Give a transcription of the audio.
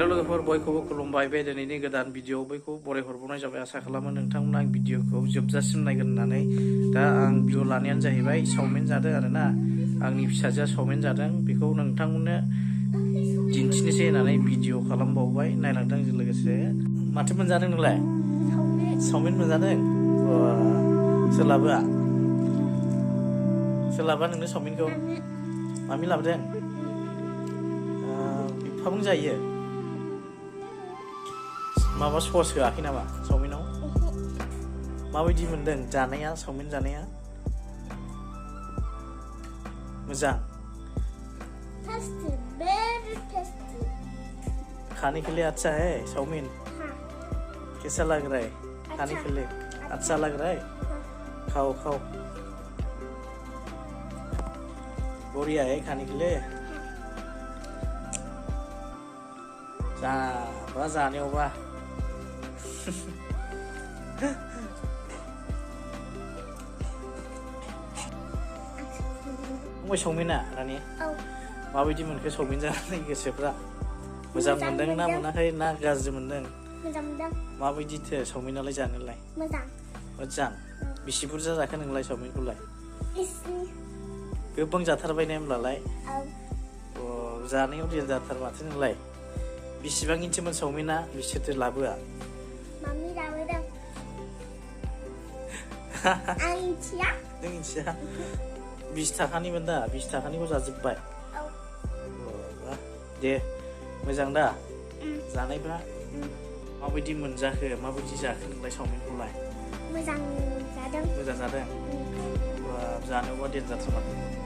हेल' लोगोफोर बयखौबो खुलुमबाय बे दिनैनि गोदान भिडिअ बयखौबो बरायहरबावनाय जाबाय आसा खालामो नोंथांमोना आं भिडिअखौ जोबजासिम नायगोन होननानै दा आं भिडिअ लानायानो जाहैबाय चावमिन जादों आरोना आंनि फिसाजोआ चावमिन जादों बेखौ नोंथांमोननो दिन्थिनोसै होननानै भिडिअ खालामबावबाय नायलांदों आंजों लोगोसे माथो मोनजादों नोंलाय चावमिन मोनजादों सोलाबा नोंनो चावमिनखौ मामि लाबोदों बिफाबो जायो माबा सस होआखै नामा चावमिनाव माबायदि मोनदों जानाया चावमिन जानाया मोजां खाने के लिए अच्छा है चाउमीन कैसा लग रहा है खाने के लिए अच्छा लग रहा है खाओ खाओ बढ़िया है खाने के लिए जाबा जानायावबा फंबाय चावमिना रानि माबायदि मोनखो चावमिन जानानै गोसोफ्रा मोजां मोनदों ना मोनाखै ना गाज्रि मोनदों मोजां मोनदों माबायदिथो चावमिनालाय जानोलाय मोजां बेसे बुरजा जाखो नोंलाय चावमिनखौलाय गोबां जाथारबाय ने होमब्लालाय जानायाव देन्जारथार माथो नोंलाय बेसेबां इन्चमोन चावमिना बिसोरथो लाबोआ मामि लाबोदों आं मिथिया नों मिथिया 20 थाखानिमोन दा 20 थाखानिखौ जाजोब्बाय दे मोजां दा जानायफ्रा माबायदि मोनजाखो माबायदि जाखो नोंलाय चावमिनखौलाय मोजां जादों जानोबा देन्जारथार माथो